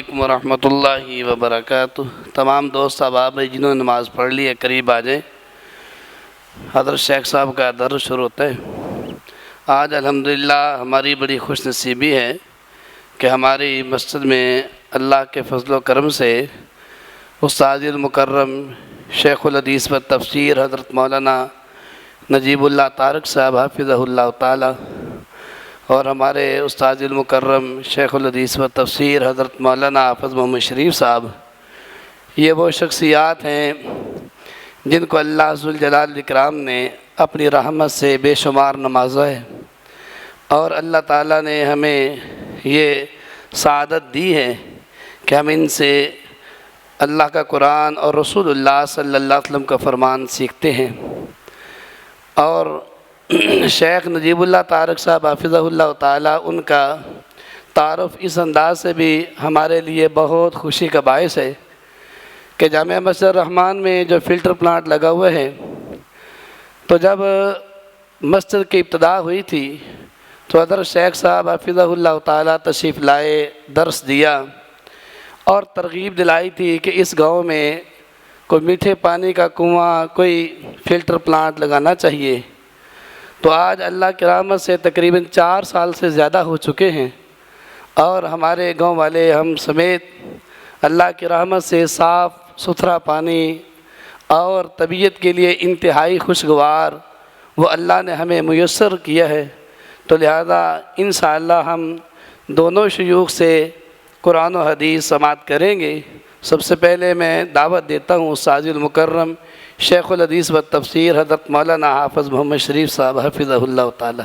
علیکم ورحمۃ اللہ وبرکاتہ۔ تمام دوست احباب جنہوں نے نماز پڑھ لی ہے قریب آ جائیں، حضرت شیخ صاحب کا درس شروع ہوتا ہے۔ آج الحمدللہ ہماری بڑی خوش نصیبی ہے کہ ہماری مسجد میں اللہ کے فضل و کرم سے استاد المکرم شیخ الحدیث و تفسیر حضرت مولانا نجیب اللہ طارق صاحب حافظہ اللہ تعالی اور ہمارے استاد المکرم شیخ الحدیث و تفسیر حضرت مولانا حافظ محمد شریف صاحب، یہ وہ شخصیات ہیں جن کو اللہ ذوالجلال الاکرام نے اپنی رحمت سے بے شمار نوازا ہے، اور اللہ تعالیٰ نے ہمیں یہ سعادت دی ہے کہ ہم ان سے اللہ کا قرآن اور رسول اللہ صلی اللہ علیہ وسلم کا فرمان سیکھتے ہیں۔ اور شیخ نجیب اللہ طارق صاحب حافظہ اللہ تعالیٰ، ان کا تعارف اس انداز سے بھی ہمارے لیے بہت خوشی کا باعث ہے کہ جامعہ مسجد الرحمن میں جو فلٹر پلانٹ لگا ہوا ہے، تو جب مسجد کی ابتدا ہوئی تھی تو حضرت شیخ صاحب حافظہ اللہ تعالیٰ تشریف لائے، درس دیا اور ترغیب دلائی تھی کہ اس گاؤں میں کوئی میٹھے پانی کا کنواں، کوئی فلٹر پلانٹ لگانا چاہیے۔ تو آج اللہ کی رحمت سے تقریباً 4 سال سے زیادہ ہو چکے ہیں، اور ہمارے گاؤں والے ہم سمیت اللہ کی رحمت سے صاف ستھرا پانی اور طبیعت کے لیے انتہائی خوشگوار وہ اللہ نے ہمیں میسر کیا ہے۔ تو لہذا انشاءاللہ ہم دونوں شیوخ سے قرآن و حدیث سماعت کریں گے۔ سب سے پہلے میں دعوت دیتا ہوں استاد المکرم شیخ الحدیث و تفسیر حضرت مولانا حافظ محمد شریف صاحب حفظہ اللہ تعالی۔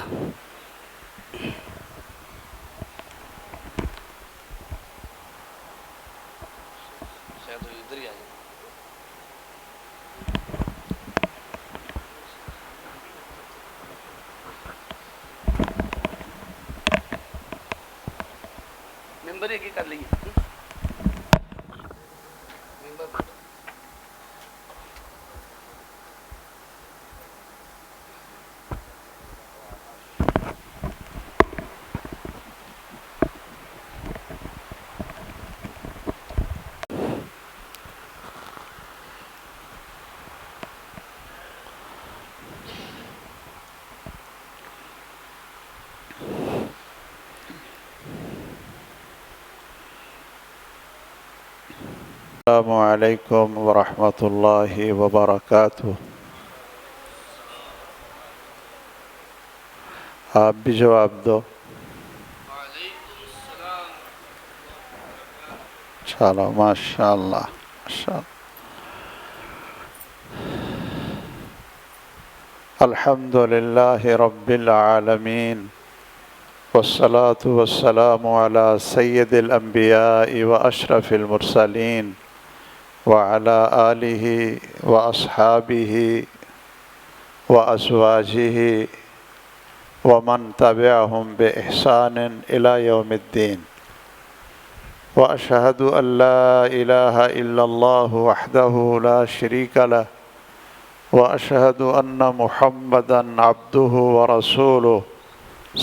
ممبر ایک ہی کر لیجیے۔ السلام علیکم ورحمۃ اللہ وبرکاتہ۔ آپ بھی جواب دو۔ چلو ماشاء اللہ ماشاء اللہ۔ الحمد للہ رب العالمین، والصلاة والسلام علی سید الانبیاء واشرف المرسلین وعلى آلہ واصحابہ وازواجہ ومن تبعہم بإحسان إلی یوم الدین، واشہد ان لا الہ الا اللہ وحدہ لا شریک لہ، واشہد ان محمدا عبدہ ورسولہ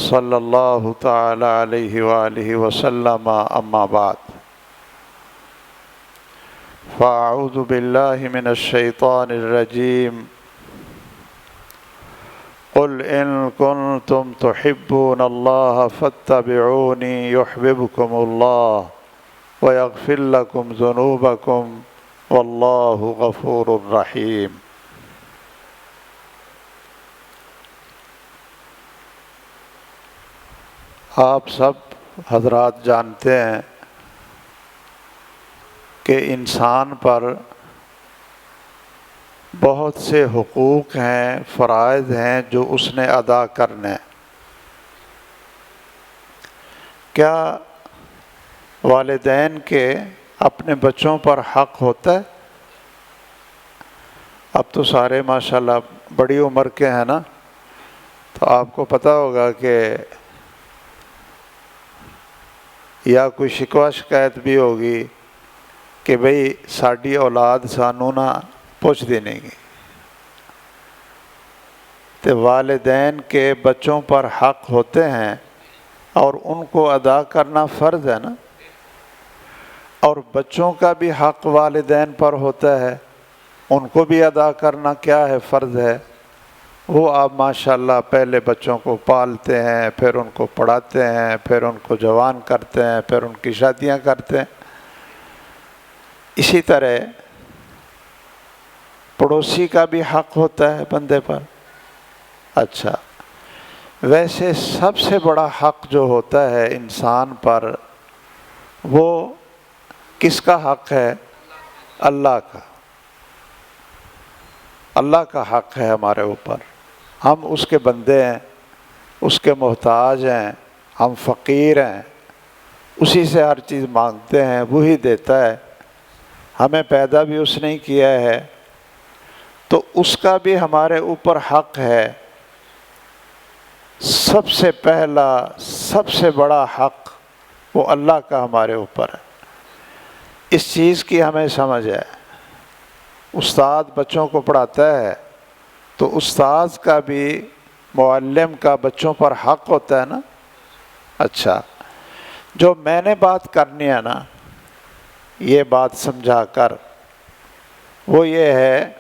صلی اللہ تعالی علیہ وآلہ وسلم، اما بعد، فاعوذ باللہ من الشیطان الرجیم۔ قل ان کنتم تحبون اللہ فاتبعونی یحببکم اللہ ویغفر لکم ذنوبکم واللہ غفور رحیم۔ آپ سب حضرات جانتے ہیں کہ انسان پر بہت سے حقوق ہیں، فرائض ہیں جو اس نے ادا کرنے۔ کیا والدین کے اپنے بچوں پر حق ہوتا ہے؟ اب تو سارے ماشاءاللہ بڑی عمر کے ہیں نا، تو آپ کو پتہ ہوگا کہ یا کوئی شکوہ شکایت بھی ہوگی کہ بھئی ساڈی اولاد سانوں نہ پوچھ دینے گی۔ تو والدین کے بچوں پر حق ہوتے ہیں اور ان کو ادا کرنا فرض ہے نا۔ اور بچوں کا بھی حق والدین پر ہوتا ہے، ان کو بھی ادا کرنا کیا ہے؟ فرض ہے۔ وہ آپ ماشاءاللہ پہلے بچوں کو پالتے ہیں، پھر ان کو پڑھاتے ہیں، پھر ان کو جوان کرتے ہیں، پھر ان کی شادیاں کرتے ہیں۔ اسی طرح پڑوسی کا بھی حق ہوتا ہے بندے پر۔ اچھا، ویسے سب سے بڑا حق جو ہوتا ہے انسان پر، وہ کس کا حق ہے؟ اللہ کا۔ اللہ کا حق ہے ہمارے اوپر، ہم اس کے بندے ہیں، اس کے محتاج ہیں، ہم فقیر ہیں، اسی سے ہر چیز مانگتے ہیں، وہی دیتا ہے، ہمیں پیدا بھی اس نے کیا ہے، تو اس کا بھی ہمارے اوپر حق ہے۔ سب سے پہلا، سب سے بڑا حق وہ اللہ کا ہمارے اوپر ہے۔ اس چیز کی ہمیں سمجھ ہے۔ استاد بچوں کو پڑھاتا ہے تو استاد کا بھی، معلم کا بچوں پر حق ہوتا ہے نا۔ اچھا، جو میں نے بات کرنی ہے نا، یہ بات سمجھا کر، وہ یہ ہے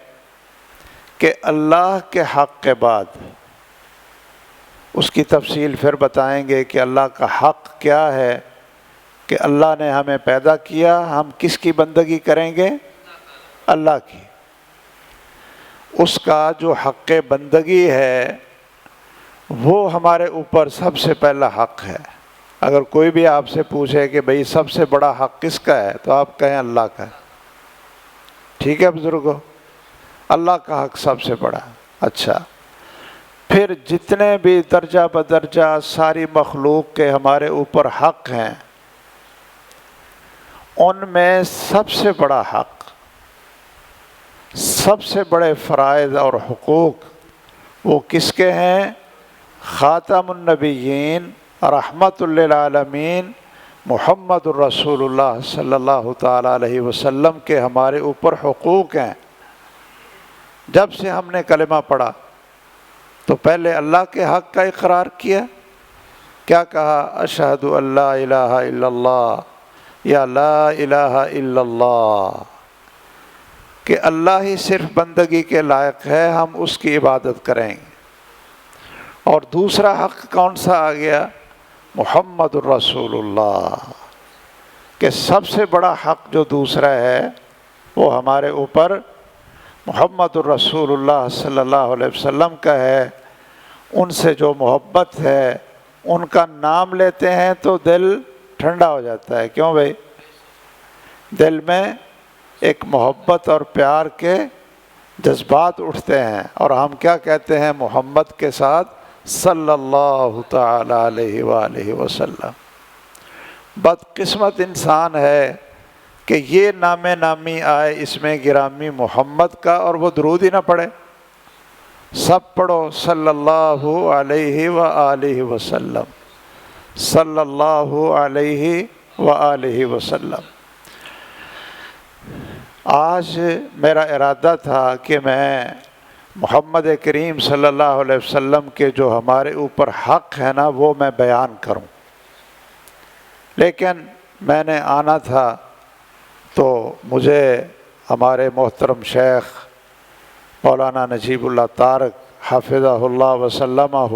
کہ اللہ کے حق کے بعد اس کی تفصیل پھر بتائیں گے کہ اللہ کا حق کیا ہے، کہ اللہ نے ہمیں پیدا کیا، ہم کس کی بندگی کریں گے؟ اللہ کی۔ اس کا جو حق بندگی ہے وہ ہمارے اوپر سب سے پہلا حق ہے۔ اگر کوئی بھی آپ سے پوچھے کہ بھئی سب سے بڑا حق کس کا ہے، تو آپ کہیں اللہ کا ہے۔ ٹھیک ہے بزرگوں، اللہ کا حق سب سے بڑا۔ اچھا، پھر جتنے بھی درجہ بدرجہ ساری مخلوق کے ہمارے اوپر حق ہیں، ان میں سب سے بڑا حق، سب سے بڑے فرائض اور حقوق وہ کس کے ہیں؟ خاتم النبیین، رحمت للعالمین، محمد الرسول اللہ صلی اللہ تعالیٰ علیہ وسلم کے ہمارے اوپر حقوق ہیں۔ جب سے ہم نے کلمہ پڑھا تو پہلے اللہ کے حق کا اقرار کیا، کیا کہا؟ اشہد ان لا الہ الا اللہ، یا لا الہ الا اللہ، کہ اللہ ہی صرف بندگی کے لائق ہے، ہم اس کی عبادت کریں گے۔ اور دوسرا حق کون سا آ گیا؟ محمد الرسول اللہ، کہ سب سے بڑا حق جو دوسرا ہے وہ ہمارے اوپر محمد الرسول اللہ صلی اللہ علیہ وسلم کا ہے۔ ان سے جو محبت ہے، ان کا نام لیتے ہیں تو دل ٹھنڈا ہو جاتا ہے۔ کیوں بھائی؟ دل میں ایک محبت اور پیار کے جذبات اٹھتے ہیں، اور ہم کیا کہتے ہیں محمد کے ساتھ؟ صلی اللہ تعالی علیہ وآلہ وسلم۔ بدقسمت انسان ہے کہ یہ نام نامی آئے اس میں گرامی محمد کا، اور وہ درود ہی نہ پڑھے۔ سب پڑھو صلی اللہ علیہ وآلہ وسلم، صلی اللہ علیہ وآلہ وسلم۔ آج میرا ارادہ تھا کہ میں محمد کریم صلی اللہ علیہ وسلم کے جو ہمارے اوپر حق ہے نا، وہ میں بیان کروں، لیکن میں نے آنا تھا تو مجھے ہمارے محترم شیخ مولانا نجیب اللہ تارک حفظہ اللہ وسلمہ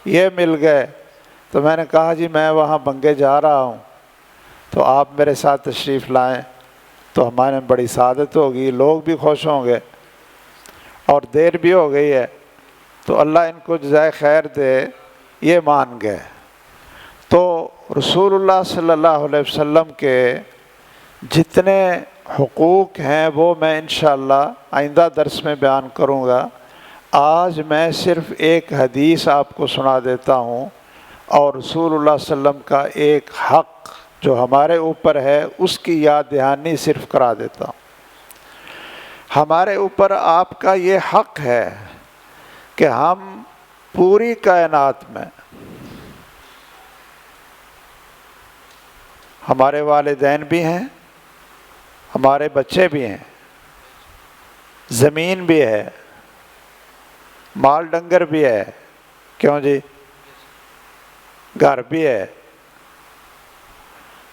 یہ مل گئے، تو میں نے کہا جی میں وہاں بنگے جا رہا ہوں، تو آپ میرے ساتھ تشریف لائیں تو ہمارے بڑی سعادت ہوگی، لوگ بھی خوش ہوں گے، اور دیر بھی ہو گئی ہے، تو اللہ ان کو جزائے خیر دے، یہ مان گئے۔ تو رسول اللہ صلی اللہ علیہ وسلم کے جتنے حقوق ہیں وہ میں انشاءاللہ آئندہ درس میں بیان کروں گا۔ آج میں صرف ایک حدیث آپ کو سنا دیتا ہوں، اور رسول اللہ صلی اللہ علیہ وسلم کا ایک حق جو ہمارے اوپر ہے اس کی یاد دہانی صرف کرا دیتا ہوں۔ ہمارے اوپر آپ کا یہ حق ہے کہ ہم پوری کائنات میں، ہمارے والدین بھی ہیں، ہمارے بچے بھی ہیں، زمین بھی ہے، مال ڈنگر بھی ہے، کیوں جی، گھر بھی ہے،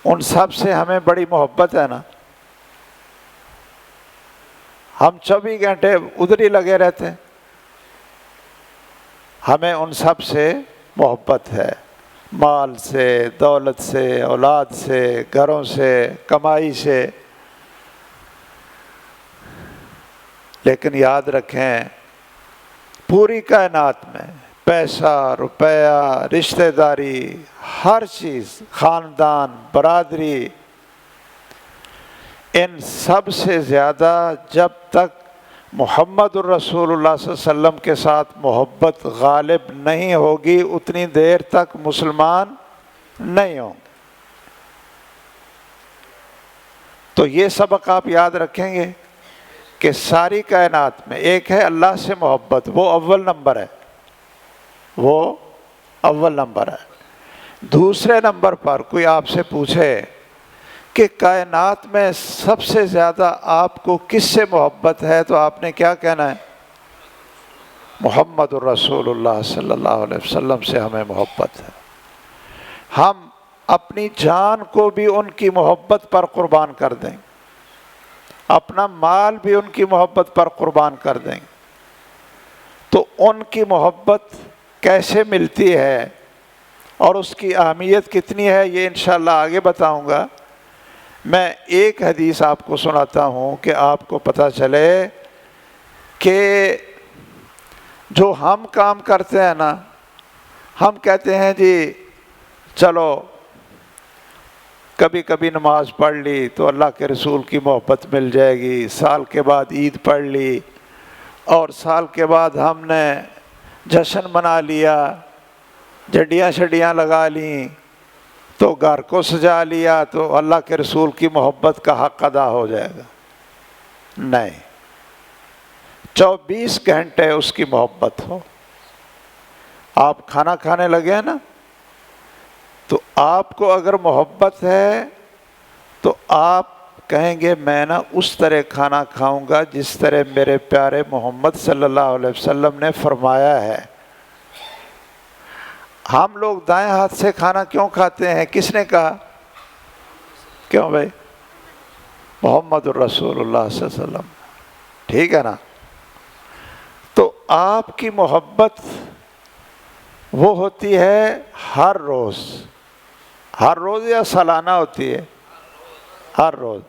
ان سب سے ہمیں بڑی محبت ہے نا، ہم 24 گھنٹے ادھر ہی لگے رہتے ہیں، ہمیں ان سب سے محبت ہے، مال سے، دولت سے، اولاد سے، گھروں سے، کمائی سے۔ لیکن یاد رکھیں پوری کائنات میں پیسہ، روپیہ، رشتہ داری، ہر چیز، خاندان، برادری، ان سب سے زیادہ جب تک محمد الرسول اللہ صلی اللہ علیہ وسلم کے ساتھ محبت غالب نہیں ہوگی اتنی دیر تک مسلمان نہیں ہوں گے۔ تو یہ سبق آپ یاد رکھیں گے کہ ساری کائنات میں ایک ہے اللہ سے محبت، وہ اول نمبر ہے، وہ اول نمبر ہے۔ دوسرے نمبر پر کوئی آپ سے پوچھے کہ کائنات میں سب سے زیادہ آپ کو کس سے محبت ہے، تو آپ نے کیا کہنا ہے؟ محمد الرسول اللہ صلی اللہ علیہ وسلم سے ہمیں محبت ہے۔ ہم اپنی جان کو بھی ان کی محبت پر قربان کر دیں، اپنا مال بھی ان کی محبت پر قربان کر دیں۔ تو ان کی محبت کیسے ملتی ہے اور اس کی اہمیت کتنی ہے، یہ انشاءاللہ آگے بتاؤں گا۔ میں ایک حدیث آپ کو سناتا ہوں کہ آپ کو پتہ چلے کہ جو ہم کام کرتے ہیں نا، ہم کہتے ہیں جی چلو کبھی کبھی نماز پڑھ لی تو اللہ کے رسول کی محبت مل جائے گی، سال کے بعد عید پڑھ لی، اور سال کے بعد ہم نے جشن منا لیا، جڈیاں شڈیاں لگا لیں، تو گھر کو سجا لیا تو اللہ کے رسول کی محبت کا حق ادا ہو جائے گا۔ نہیں، 24 گھنٹے اس کی محبت ہو۔ آپ کھانا کھانے لگے ہیں نا، تو آپ کو اگر محبت ہے تو آپ کہیں گے میں نا اس طرح کھانا کھاؤں گا جس طرح میرے پیارے محمد صلی اللہ علیہ وسلم نے فرمایا ہے۔ ہم لوگ دائیں ہاتھ سے کھانا کیوں کھاتے ہیں؟ کس نے کہا؟ کیوں بھائی؟ محمد الرسول اللہ صلی اللہ علیہ وسلم، ٹھیک ہے نا؟ تو آپ کی محبت وہ ہوتی ہے ہر روز، ہر روز یا سالانہ ہوتی ہے؟ ہر روز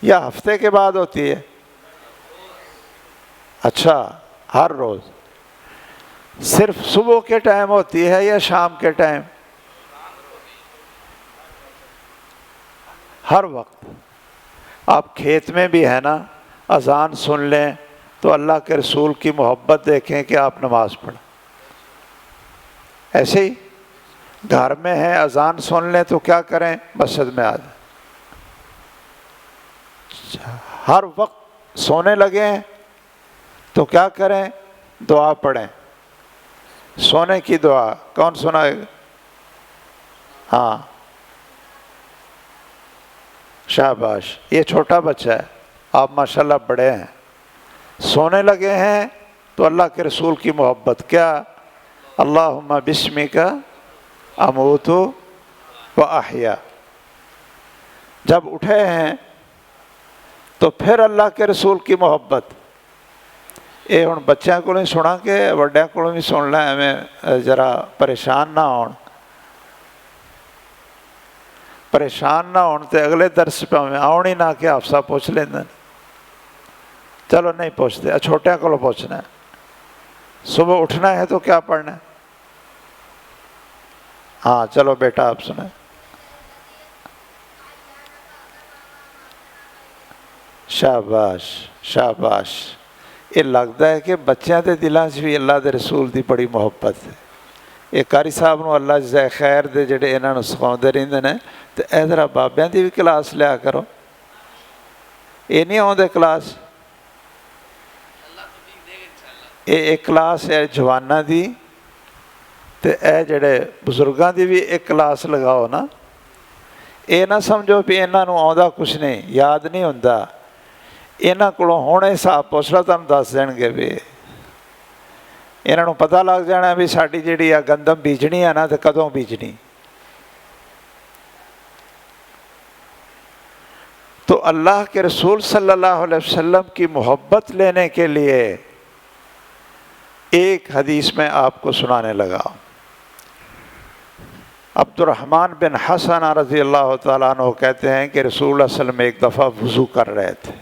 یا ہفتے کے بعد ہوتی ہے؟ اچھا، ہر روز۔ صرف صبح کے ٹائم ہوتی ہے یا شام کے ٹائم؟ ہر وقت۔ آپ کھیت میں بھی ہے نا، اذان سن لیں تو اللہ کے رسول کی محبت دیکھیں کہ آپ نماز پڑھیں۔ ایسے ہی گھر میں ہیں، اذان سن لیں تو کیا کریں؟ مسجد میں آ جائیں۔ ہر وقت سونے لگے ہیں تو کیا کریں؟ دعا پڑھیں۔ سونے کی دعا کون سنائے گا؟ ہاں، شاباش، یہ چھوٹا بچہ ہے، آپ ماشاءاللہ بڑے ہیں۔ سونے لگے ہیں تو اللہ کے رسول کی محبت کیا؟ اللہم بسمک اموت و احیا۔ جب اٹھے ہیں تو پھر اللہ کے رسول کی محبت۔ یہ ہوں بچوں کو نہیں سنا کہ وڈیاں کو بھی سن لیں، ہمیں ذرا پریشان نہ ہون۔ پریشان نہ ہون تے اگلے درس پہ ہمیں آؤ ہی نہ کہ حافظہ پوچھ لیندے۔ چلو نہیں پوچھتے، چھوٹیاں کو پوچھنا ہے۔ صبح اٹھنا ہے تو کیا پڑھنا ہے؟ ہاں چلو بیٹا آپ سنیں۔ شاباش شاباش۔ یہ لگتا ہے کہ بچیاں دے دلاں سے بھی اللہ دے رسول دی بڑی محبت ہے۔ یہ قاری صاحب نو اللہ جزائے خیر دے جڑے انہاں نو سکھاؤندے رہندے نے، تے اے ذرا بابیاں دی بھی کلاس لیا کرو۔ یہ نہیں آؤندے کلاس؟ ایک کلاس ہے جواناں دی، تے اے جڑے بزرگاں دی بھی ایک کلاس لگاؤ نا۔ یہ نہ سمجھو بھی انہاں نو آؤندا کچھ نہیں، یاد نہیں ہوندا۔ انہاں کولوں ہونے حساب پوچھ لو تانوں دس دین گے بھی۔ انہاں نو پتہ لگ جانا بھی ساڈی جڑی گندم بیجنی ہے نا تے کدوں بیجنی۔ تو اللہ کے رسول صلی اللہ علیہ وسلم کی محبت لینے کے لیے ایک حدیث میں آپ کو سنانے لگا۔ عبد الرحمن بن حسن رضی اللہ تعالیٰ عنہ کہتے ہیں کہ رسول اللہ صلی اللہ علیہ وسلم ایک دفعہ وضو کر رہے تھے،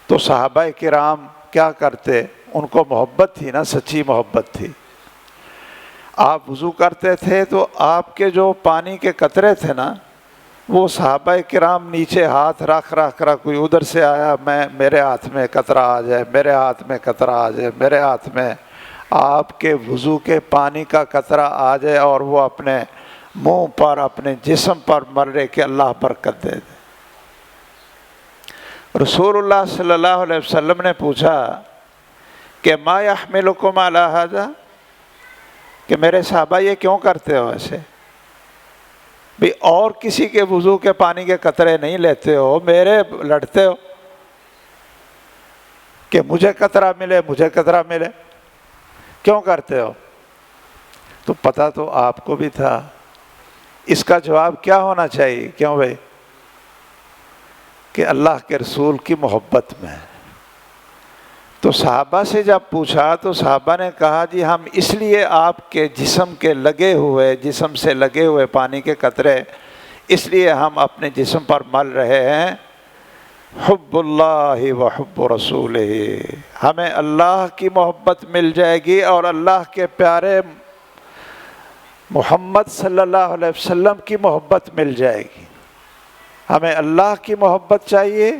تو صحابہ کرام کیا کرتے، ان کو محبت تھی نا، سچی محبت تھی۔ آپ وضو کرتے تھے تو آپ کے جو پانی کے قطرے تھے نا، وہ صحابہ کرام نیچے ہاتھ رکھ کر، کوئی ادھر سے آیا، میرے ہاتھ میں قطرہ آ جائے، میرے ہاتھ میں قطرہ آ جائے، میرے ہاتھ میں آپ کے وضو کے پانی کا قطرہ آ جائے، اور وہ اپنے منہ پر، اپنے جسم پر مرے کہ اللہ برکت دے دے۔ رسول اللہ صلی اللہ علیہ وسلم نے پوچھا کہ ما یحملکم علی ھذا، کہ میرے صحابہ یہ کیوں کرتے ہو ایسے؟ بھی اور کسی کے وضو کے پانی کے قطرے نہیں لیتے ہو، میرے لڑتے ہو کہ مجھے قطرہ ملے، مجھے قطرہ ملے، کیوں کرتے ہو؟ تو پتہ تو آپ کو بھی تھا اس کا جواب کیا ہونا چاہیے، کیوں بھائی؟ کہ اللہ کے رسول کی محبت میں۔ تو صحابہ سے جب پوچھا تو صحابہ نے کہا جی ہم اس لیے آپ کے جسم سے لگے ہوئے پانی کے قطرے اس لیے ہم اپنے جسم پر مل رہے ہیں، حب اللہ و حب رسولہ، ہمیں اللہ کی محبت مل جائے گی اور اللہ کے پیارے محمد صلی اللہ علیہ وسلم کی محبت مل جائے گی۔ ہمیں اللہ کی محبت چاہیے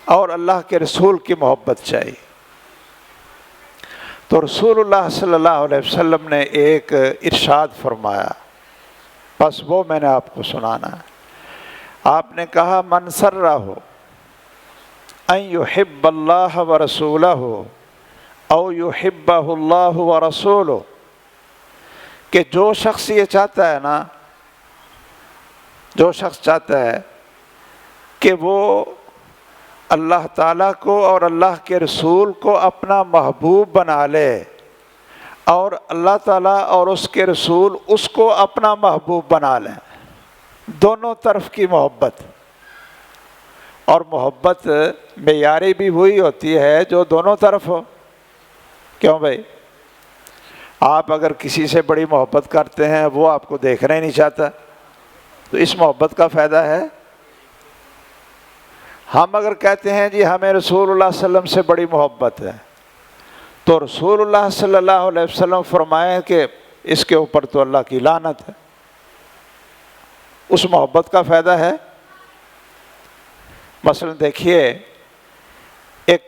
اور اللہ کے رسول کی محبت چاہیے۔ تو رسول اللہ صلی اللہ علیہ وسلم نے ایک ارشاد فرمایا، بس وہ میں نے آپ کو سنانا ہے۔ آپ نے کہا من سرہ ان یحب اللہ ورسولہ او یحبہ اللہ ورسولہ، کہ جو شخص یہ چاہتا ہے نا، جو شخص چاہتا ہے کہ وہ اللہ تعالیٰ کو اور اللہ کے رسول کو اپنا محبوب بنا لے، اور اللہ تعالیٰ اور اس کے رسول اس کو اپنا محبوب بنا لیں، دونوں طرف کی محبت۔ اور محبت معیاری بھی وہی ہوتی ہے جو دونوں طرف ہو، کیوں بھائی؟ آپ اگر کسی سے بڑی محبت کرتے ہیں، وہ آپ کو دیکھنا ہی نہیں چاہتا، تو اس محبت کا فائدہ ہے؟ ہم اگر کہتے ہیں جی ہمیں رسول اللہ صلی اللہ علیہ وسلم سے بڑی محبت ہے، تو رسول اللہ صلی اللہ علیہ وسلم فرمائیں کہ اس کے اوپر تو اللہ کی لعنت ہے، اس محبت کا فائدہ ہے؟ مثلا دیکھیے، ایک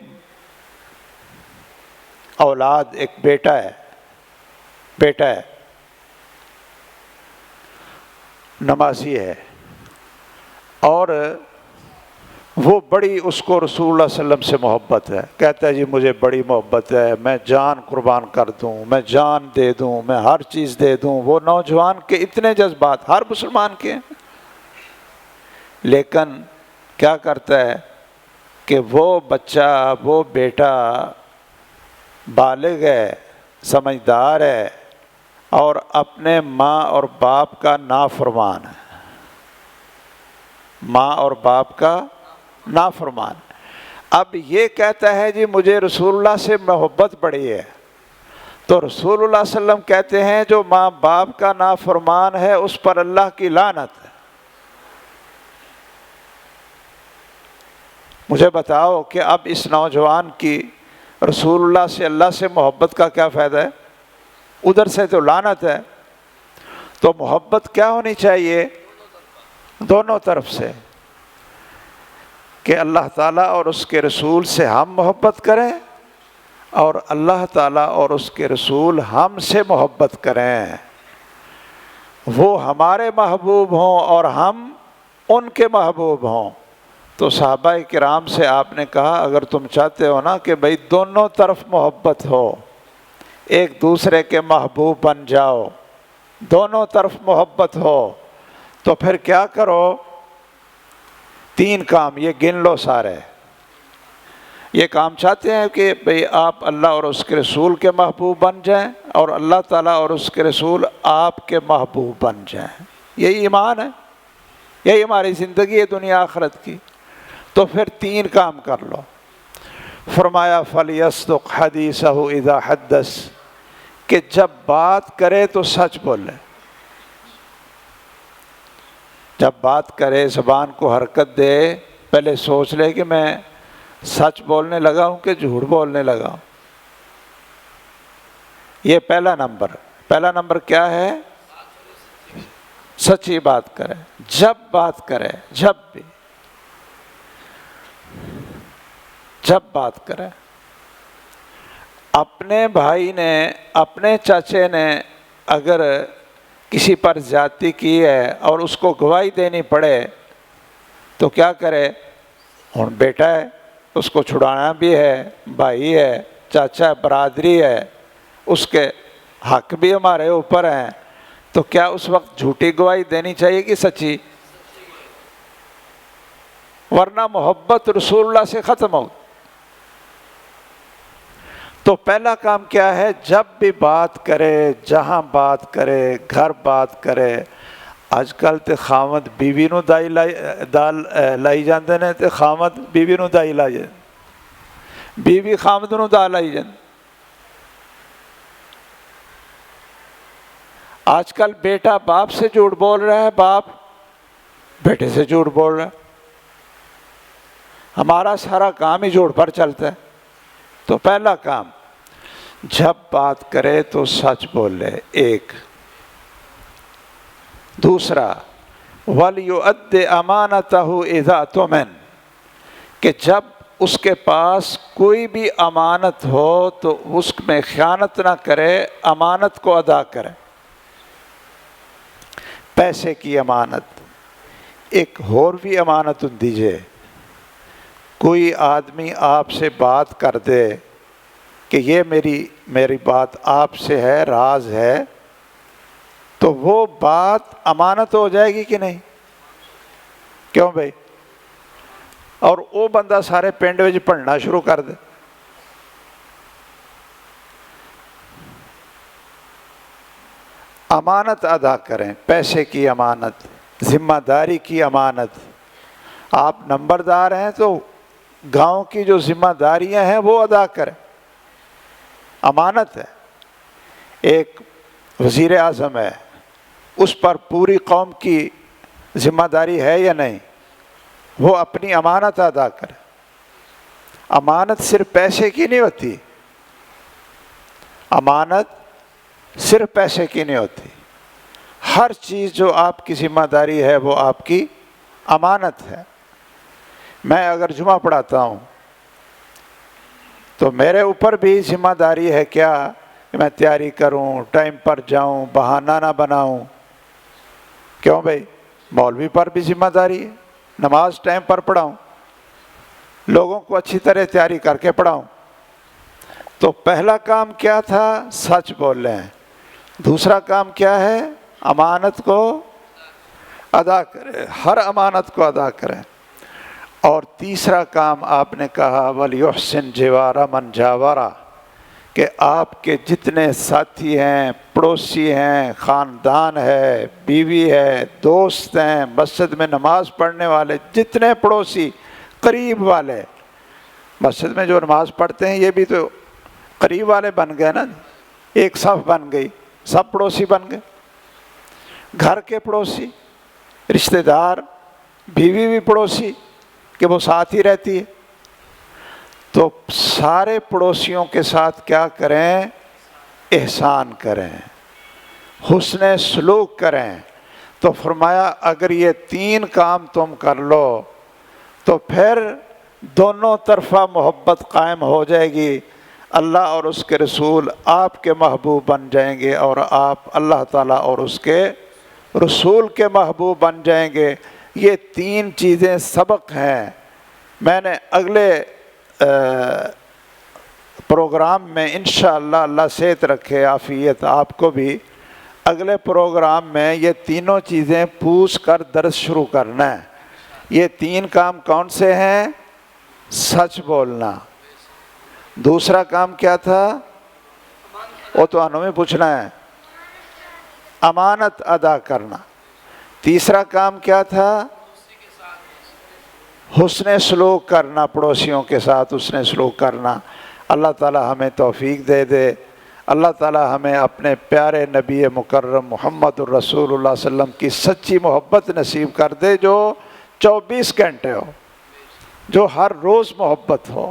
اولاد، ایک بیٹا ہے، نمازی ہے، اور وہ بڑی اس کو رسول اللہ صلی اللہ علیہ وسلم سے محبت ہے، کہتا ہے جی مجھے بڑی محبت ہے، میں جان قربان کر دوں، میں جان دے دوں، میں ہر چیز دے دوں۔ وہ نوجوان کے اتنے جذبات ہر مسلمان کے ہیں، لیکن کیا کرتا ہے کہ وہ بچہ، وہ بیٹا بالغ ہے، سمجھدار ہے، اور اپنے ماں اور باپ کا نافرمان ہے، ماں اور باپ کا نافرمان۔ اب یہ کہتا ہے جی مجھے رسول اللہ سے محبت بڑی ہے، تو رسول اللہ صلی اللہ علیہ وسلم کہتے ہیں جو ماں باپ کا نافرمان ہے اس پر اللہ کی لعنت ہے۔ مجھے بتاؤ کہ اب اس نوجوان کی رسول اللہ سے، اللہ سے محبت کا کیا فائدہ ہے؟ ادھر سے تو لعنت ہے۔ تو محبت کیا ہونی چاہیے؟ دونوں طرف سے، کہ اللہ تعالیٰ اور اس کے رسول سے ہم محبت کریں، اور اللہ تعالیٰ اور اس کے رسول ہم سے محبت کریں، وہ ہمارے محبوب ہوں اور ہم ان کے محبوب ہوں۔ تو صحابہ کرام سے آپ نے کہا اگر تم چاہتے ہو نا کہ بھئی دونوں طرف محبت ہو، ایک دوسرے کے محبوب بن جاؤ، دونوں طرف محبت ہو، تو پھر کیا کرو؟ 3 کام یہ گن لو سارے۔ یہ کام چاہتے ہیں کہ بھئی آپ اللہ اور اس کے رسول کے محبوب بن جائیں، اور اللہ تعالیٰ اور اس کے رسول آپ کے محبوب بن جائیں۔ یہی ایمان ہے، یہی ہماری زندگی ہے دنیا آخرت کی۔ تو پھر 3 کام کر لو۔ فرمایا فَلْيَصْدُقْ حَدِيثَهُ إِذَا حَدَّثَ، کہ جب بات کرے تو سچ بولے۔ جب بات کرے، زبان کو حرکت دے، پہلے سوچ لے کہ میں سچ بولنے لگا ہوں کہ جھوٹ بولنے لگا ہوں۔ یہ پہلا نمبر کیا ہے؟ سچی بات کرے۔ جب بات کرے، جب بات کرے، اپنے بھائی نے، اپنے چاچے نے اگر کسی پر زیادتی کی ہے اور اس کو گواہی دینی پڑے تو کیا کرے؟ ہن بیٹا ہے، اس کو چھڑانا بھی ہے، بھائی ہے، چاچا برادری ہے، اس کے حق بھی ہمارے اوپر ہیں، تو کیا اس وقت جھوٹی گواہی دینی چاہیے کہ سچی؟ ورنہ محبت رسول اللہ سے ختم ہو۔ تو پہلا کام کیا ہے؟ جب بھی بات کرے، جہاں بات کرے، گھر بات کرے۔ اج کل تے خامد بیوی نو دائی لائی جاندے نے تے خامد بیوی نو دائی لائی جاندے، بیوی خامد نو دا لائی جاندے۔ آج کل بیٹا باپ سے جھوٹ بول رہا ہے، باپ بیٹے سے جھوٹ بول رہا ہے۔ ہمارا سارا کام ہی جھوٹ پر چلتا ہے۔ تو پہلا کام، جب بات کرے تو سچ بولے، ایک۔ دوسرا، وَلْيُؤَدِّ أَمَانَتَهُ إِذَا اؤْتُمِنَ، کہ جب اس کے پاس کوئی بھی امانت ہو تو اس میں خیانت نہ کرے، امانت کو ادا کرے۔ پیسے کی امانت، ایک اور بھی امانت دیجئے۔ کوئی آدمی آپ سے بات کر دے کہ یہ میری بات آپ سے ہے، راز ہے، تو وہ بات امانت ہو جائے گی کہ نہیں؟ کیوں بھائی؟ اور وہ بندہ سارے پنڈ وچ پڑھنا شروع کر دے۔ امانت ادا کریں، پیسے کی امانت، ذمہ داری کی امانت۔ آپ نمبردار ہیں تو گاؤں کی جو ذمہ داریاں ہیں وہ ادا کریں، امانت ہے۔ ایک وزیر اعظم ہے، اس پر پوری قوم کی ذمہ داری ہے یا نہیں؟ وہ اپنی امانت ادا کرے۔ امانت صرف پیسے کی نہیں ہوتی، امانت صرف پیسے کی نہیں ہوتی، ہر چیز جو آپ کی ذمہ داری ہے وہ آپ کی امانت ہے۔ میں اگر جمعہ پڑھاتا ہوں تو میرے اوپر بھی ذمہ داری ہے کیا کہ میں تیاری کروں، ٹائم پر جاؤں، بہانہ نہ بناؤں۔ کیوں بھائی؟ مولوی پر بھی ذمہ داری ہے، نماز ٹائم پر پڑھاؤں، لوگوں کو اچھی طرح تیاری کر کے پڑھاؤں۔ تو پہلا کام کیا تھا؟ سچ بول رہے ہیں۔ دوسرا کام کیا ہے؟ امانت کو ادا کرے، ہر امانت کو ادا کریں۔ اور تیسرا کام آپ نے کہا وَلْيُحْسِنْ جِوَارَ مَنْ جَاوَرَ، کہ آپ کے جتنے ساتھی ہیں، پڑوسی ہیں، خاندان ہے، بیوی ہے، دوست ہیں، مسجد میں نماز پڑھنے والے جتنے پڑوسی قریب والے، مسجد میں جو نماز پڑھتے ہیں یہ بھی تو قریب والے بن گئے نا، ایک صف بن گئی، سب پڑوسی بن گئے۔ گھر کے پڑوسی، رشتہ دار، بیوی بھی پڑوسی کہ وہ ساتھ ہی رہتی ہے، تو سارے پڑوسیوں کے ساتھ کیا کریں؟ احسان کریں، حسن سلوک کریں۔ تو فرمایا اگر یہ 3 کام تم کر لو تو پھر دونوں طرفہ محبت قائم ہو جائے گی، اللہ اور اس کے رسول آپ کے محبوب بن جائیں گے اور آپ اللہ تعالیٰ اور اس کے رسول کے محبوب بن جائیں گے۔ یہ 3 چیزیں سبق ہیں۔ میں نے اگلے پروگرام میں انشاءاللہ اللہ صحت رکھے، عافیت آپ کو بھی، اگلے پروگرام میں یہ تینوں چیزیں پوچھ کر درس شروع کرنا ہے۔ یہ 3 کام کون سے ہیں؟ سچ بولنا، دوسرا کام کیا تھا؟ وہ تو انہوں میں پوچھنا ہے، امانت ادا کرنا، تیسرا کام کیا تھا؟ حسن سلوک کرنا، پڑوسیوں کے ساتھ حسن سلوک کرنا۔ اللہ تعالی ہمیں توفیق دے دے، اللہ تعالی ہمیں اپنے پیارے نبی مکرم محمد الرسول اللہ صلی اللہ علیہ وسلم کی سچی محبت نصیب کر دے، جو 24 گھنٹے ہو، جو ہر روز محبت ہو،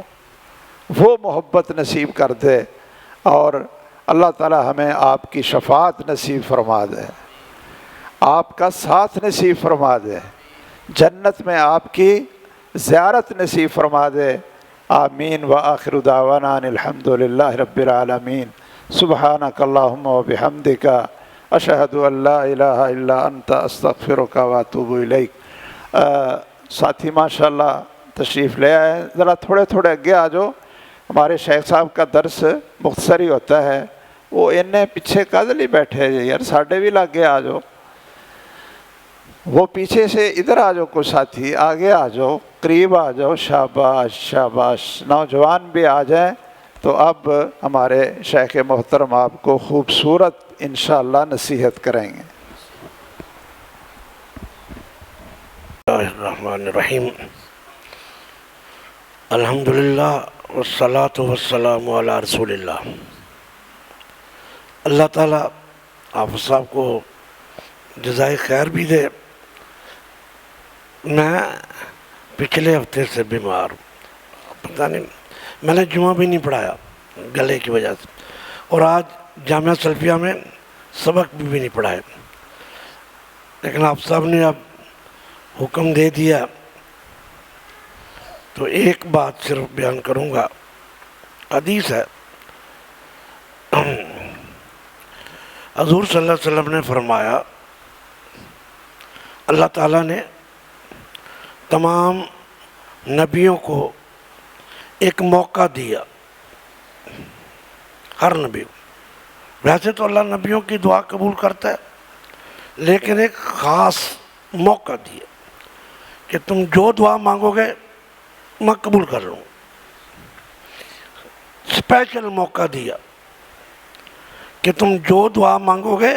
وہ محبت نصیب کر دے، اور اللہ تعالی ہمیں آپ کی شفاعت نصیب فرما دے، آپ کا ساتھ نصیب فرما دے، جنت میں آپ کی زیارت نصیب فرما دے۔ آمین وآخر دعوانا ان الحمد للہ رب العالمین۔ سبحانک اللہم وبحمدک، اشہد ان لا الہ الا انت، استغفرک واتوب الیک۔ ساتھی ماشاءاللہ تشریف لے آئے، ذرا تھوڑے تھوڑے اگے آ جاؤ، ہمارے شیخ صاحب کا درس مختصر ہی ہوتا ہے، وہ انہیں پیچھے کدل ہی بیٹھے یار، ساڑھے بھی لاگے آ جاؤ، وہ پیچھے سے ادھر آ جاؤ، کوئی ساتھی آگے آ جاؤ، قریب آ جاؤ، شاباش شاباش، نوجوان بھی آ جائیں۔ تو اب ہمارے شیخ محترم آپ کو خوبصورت انشاءاللہ نصیحت کریں گے۔ اللہ الرحمن الرحیم، الحمدللہ والصلاة والسلام علی رسول اللہ۔ اللہ تعالیٰ آپ صاحب کو جزائے خیر بھی دے۔ میں پچھلے ہفتے سے بیمار ہوں، پتہ نہیں، میں نے جمعہ بھی نہیں پڑھایا گلے کی وجہ سے، اور آج جامعہ سلفیہ میں سبق بھی نہیں پڑھائے، لیکن آپ صاحب نے اب حکم دے دیا تو ایک بات صرف بیان کروں گا۔ حدیث ہے، حضور صلی اللہ علیہ وسلم نے فرمایا، اللہ تعالیٰ نے تمام نبیوں کو ایک موقع دیا، ہر نبی کو۔ ویسے تو اللہ نبیوں کی دعا قبول کرتا ہے، لیکن ایک خاص موقع دیا کہ تم جو دعا مانگو گے میں قبول کر لوں۔ اسپیشل موقع دیا کہ تم جو دعا مانگو گے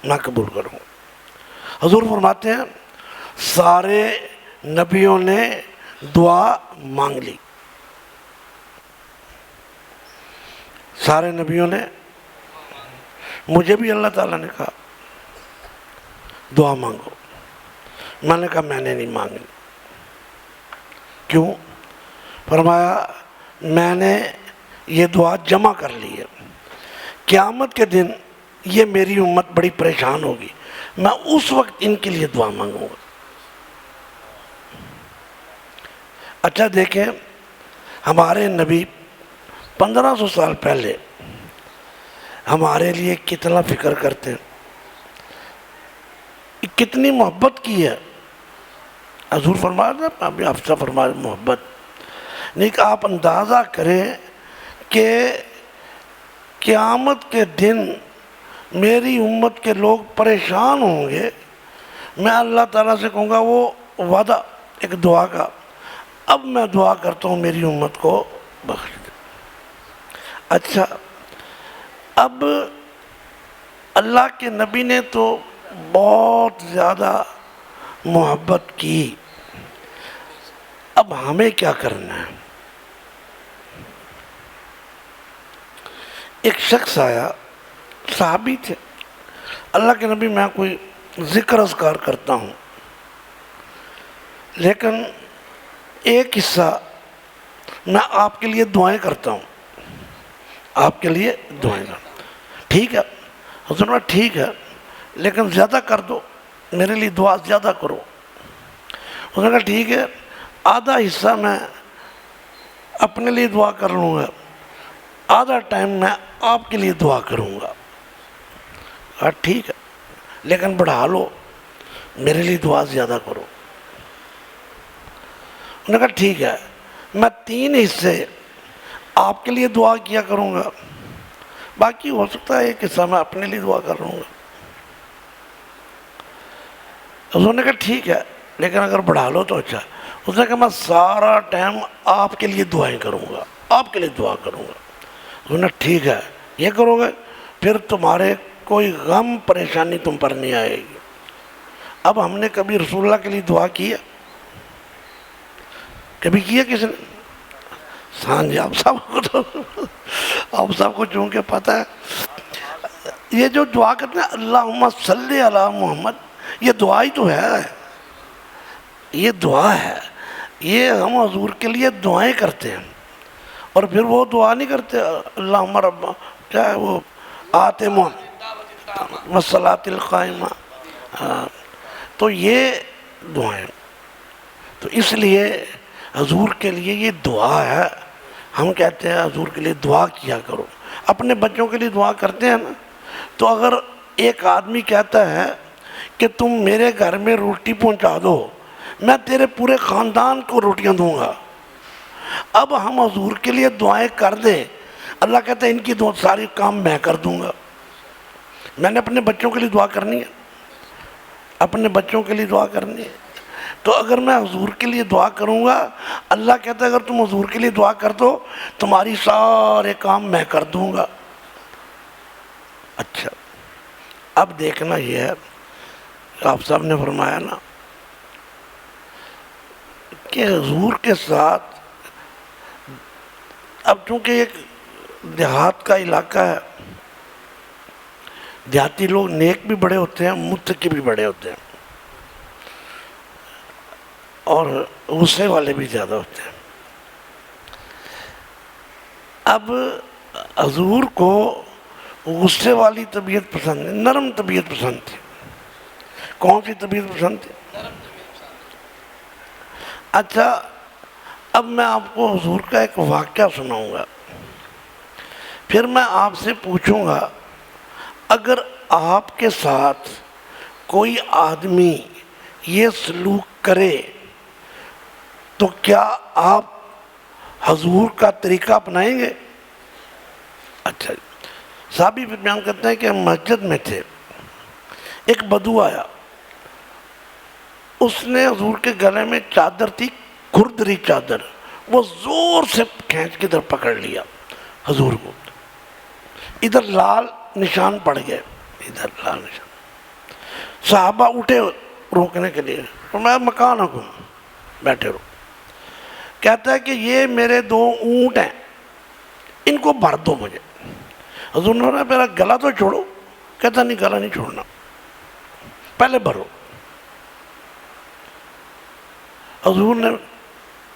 میں قبول کروں۔ حضور فرماتے ہیں سارے نبیوں نے دعا مانگ لی، سارے نبیوں نے، مجھے بھی اللہ تعالیٰ نے کہا دعا مانگو، میں نے کہا میں نے نہیں مانگی۔ کیوں؟ فرمایا میں نے یہ دعا جمع کر لی ہے، قیامت کے دن یہ میری امت بڑی پریشان ہوگی، میں اس وقت ان کے لیے دعا مانگوں گا۔ اچھا دیکھیں، ہمارے نبی 1500 سال پہلے ہمارے لیے کتنا فکر کرتے ہیں، کتنی محبت کی ہے۔ حضور فرمایا تھا، ابھی حفصہ فرمایا محبت نہیں، کہ آپ اندازہ کریں کہ قیامت کے دن میری امت کے لوگ پریشان ہوں گے، میں اللہ تعالیٰ سے کہوں گا وہ وعدہ ایک دعا کا، اب میں دعا کرتا ہوں میری امت کو بخش دے۔ اچھا، اب اللہ کے نبی نے تو بہت زیادہ محبت کی، اب ہمیں کیا کرنا ہے؟ ایک شخص آیا، صحابی تھے، اللہ کے نبی میں کوئی ذکر اذکار کرتا ہوں، لیکن ایک حصہ میں آپ کے لیے دعائیں کرتا ہوں، آپ کے لیے دعائیں کرتا ہوں۔ ٹھیک ہے حضور نے، ٹھیک ہے، لیکن زیادہ کر دو، میرے لیے دعا زیادہ کرو۔ اس نے کہا ٹھیک ہے، آدھا حصہ میں اپنے لیے دعا کر لوں گا، آدھا ٹائم میں آپ کے لیے دعا کروں گا۔ کہا ٹھیک ہے، لیکن بڑھا لو، میرے لیے دعا زیادہ کرو۔ انہوں نے کہا ٹھیک ہے، میں 3 حصے آپ کے لیے دعا کیا کروں گا، باقی ہو سکتا ہے ایک حصہ میں اپنے لیے دعا کر لوں گا۔ انہوں نے کہا ٹھیک ہے، لیکن اگر بڑھا لو تو اچھا۔ اس نے کہا میں سارا ٹائم آپ کے لیے دعائیں کروں گا، آپ کے لیے دعا کروں گا۔ انہوں نے ٹھیک ہے، یہ کرو گے پھر تمہارے کوئی غم پریشانی تم پر نہیں آئے گی۔ اب ہم نے کبھی رسول اللہ کے لیے دعا کی ہے؟ کبھی کیا کسی نے؟ ہاں جی، آپ سب کو چونکہ پتہ ہے. یہ جو دعا کرتے ہیں اللہم صلی علی محمد، یہ دعا ہی تو ہے، یہ دعا ہے. یہ ہم حضور کے لیے دعائیں کرتے ہیں، اور پھر وہ دعا نہیں کرتے اللہم رب، کیا ہے وہ، آتے محمد والصلاۃ القائمہ. تو یہ دعائیں، تو اس لیے حضور کے لیے یہ دعا ہے. ہم کہتے ہیں حضور کے لیے دعا کیا کرو. اپنے بچوں کے لیے دعا کرتے ہیں نا، تو اگر ایک آدمی کہتا ہے کہ تم میرے گھر میں روٹی پہنچا دو، میں تیرے پورے خاندان کو روٹیاں دوں گا. اب ہم حضور کے لیے دعائیں کر دیں، اللہ کہتا ہے ان کی ساری کام میں کر دوں گا. میں نے اپنے بچوں کے لیے دعا کرنی ہے، اپنے بچوں کے لیے دعا کرنی ہے. تو اگر میں حضور کے لیے دعا کروں گا، اللہ کہتا ہے اگر تم حضور کے لیے دعا کر دو تمہاری سارے کام میں کر دوں گا. اچھا، اب دیکھنا یہ ہے، آپ صاحب نے فرمایا نا کہ حضور کے ساتھ، اب چونکہ ایک دیہات کا علاقہ ہے، دیہاتی لوگ نیک بھی بڑے ہوتے ہیں، متقی بھی بڑے ہوتے ہیں، اور غصے والے بھی زیادہ ہوتے ہیں. اب حضور کو غصے والی طبیعت پسند ہے، نرم طبیعت پسند تھی. کون سی طبیعت پسند تھی؟ اچھا، اب میں آپ کو حضور کا ایک واقعہ سناؤں گا، پھر میں آپ سے پوچھوں گا اگر آپ کے ساتھ کوئی آدمی یہ سلوک کرے تو کیا آپ حضور کا طریقہ اپنائیں گے؟ اچھا، صحابی بیان کرتے ہیں کہ ہم مسجد میں تھے، ایک بدو آیا، اس نے حضور کے گلے میں چادر تھی، کھردری چادر، وہ زور سے کھینچ کے ادھر پکڑ لیا حضور کو. ادھر لال نشان پڑ گئے، ادھر لال نشان. صحابہ اٹھے روکنے کے لیے، تو میں مکان حکم، بیٹھے رہو. کہتا ہے کہ یہ میرے 2 اونٹ ہیں، ان کو بھر دو مجھے. حضور نے کہا میرا گلا تو چھوڑو. کہتا نہیں، گلا نہیں چھوڑنا، پہلے بھرو. حضور نے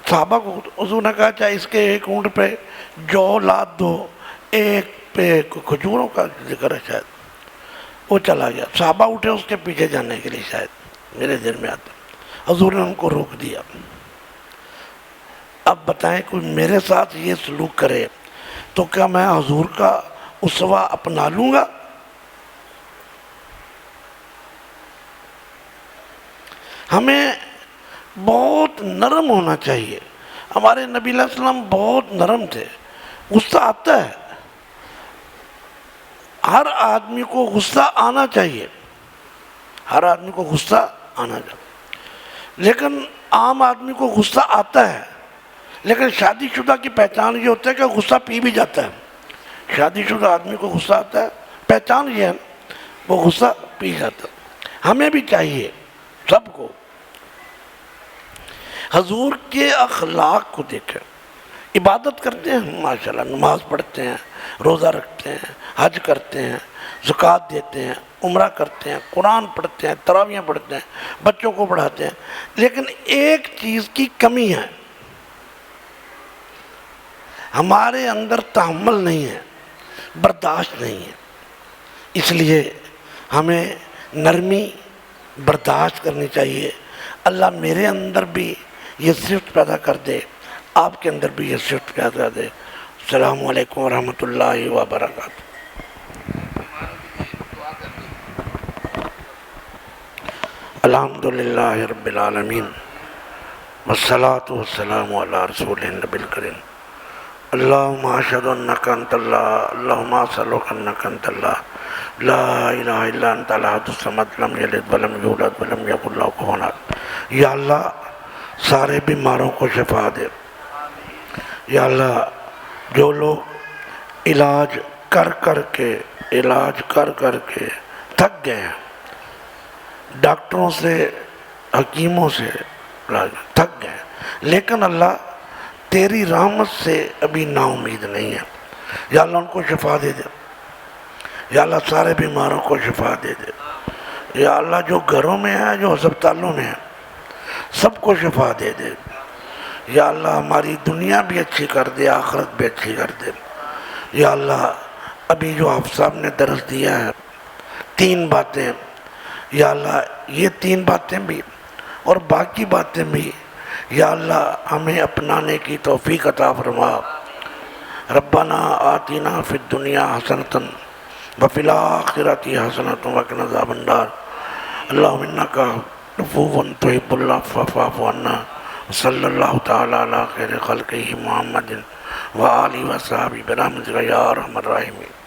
صحابہ کو، حضور نے کہا چاہے اس کے ایک اونٹ پہ جو لاد دو، ایک پہ کھجوروں کا ذکر ہے شاید. وہ چلا گیا. صحابہ اٹھے اس کے پیچھے جانے کے لیے، شاید میرے دل میں آتا. حضور نے ان کو روک دیا. اب بتائیں کوئی میرے ساتھ یہ سلوک کرے تو کیا میں حضور کا اسوہ اپنا لوں گا؟ ہمیں بہت نرم ہونا چاہیے. ہمارے نبی علیہ السلام بہت نرم تھے. غصہ آتا ہے، ہر آدمی کو غصہ آنا چاہیے، ہر آدمی کو غصہ آنا چاہیے، لیکن عام آدمی کو غصہ آتا ہے. لیکن شادی شدہ کی پہچان یہ ہوتا ہے کہ غصہ پی بھی جاتا ہے. شادی شدہ آدمی کو غصہ آتا ہے، پہچان یہ ہے وہ غصہ پی جاتا ہے. ہمیں بھی چاہیے سب کو حضور کے اخلاق کو دیکھیں. عبادت کرتے ہیں ماشاءاللہ، نماز پڑھتے ہیں، روزہ رکھتے ہیں، حج کرتے ہیں، زکوٰۃ دیتے ہیں، عمرہ کرتے ہیں، قرآن پڑھتے ہیں، تراویح پڑھتے ہیں، بچوں کو پڑھاتے ہیں. لیکن ایک چیز کی کمی ہے، ہمارے اندر تحمل نہیں ہے، برداشت نہیں ہے. اس لیے ہمیں نرمی برداشت کرنی چاہیے. اللہ میرے اندر بھی یہ صفت پیدا کر دے، آپ کے اندر بھی یہ صفت پیدا کر دے. السلام علیکم ورحمۃ اللہ وبرکاتہ. الحمدللہ رب العالمین والصلاة والسلام علی رسول النبی الکریم. اللہم اشہد انک انت اللہ، اللہم اسألک انک انت اللہ، لا الہ الا انت الاحد الصمد، لم یلد ولم یولد ولم یکن لہ کفوا احد. یا اللہ سارے بیماروں کو شفا دے. یا اللہ جو لوگ علاج کر کر کے تھک گئے ہیں، ڈاکٹروں سے، حکیموں سے تھک گئے ہیں، لیکن اللہ تیری رحمت سے ابھی نا امید نہیں ہے. یا اللہ ان کو شفا دے دے. یا اللہ سارے بیماروں کو شفا دے دے. یا اللہ جو گھروں میں ہے جو ہسپتالوں میں ہے سب کو شفا دے دے. یا اللہ ہماری دنیا بھی اچھی کر دے آخرت بھی اچھی کر دے. یا اللہ ابھی جو آپ صاحب نے درس دیا ہے 3 باتیں، یا اللہ یہ 3 باتیں بھی اور باقی باتیں بھی یا اللہ ہمیں اپنانے کی توفیق عطا فرما. ربنا آتنا فی الدنیا حسنۃ وفی الآخرۃ حسنۃ وقنا عذاب النار. اللہم انک عفو تحب العفو فاعف عنا. صلی اللہ تعالی علی خیر خلقہ محمد وآلہ وصحبہ برحمتک یا ارحم الراحمین.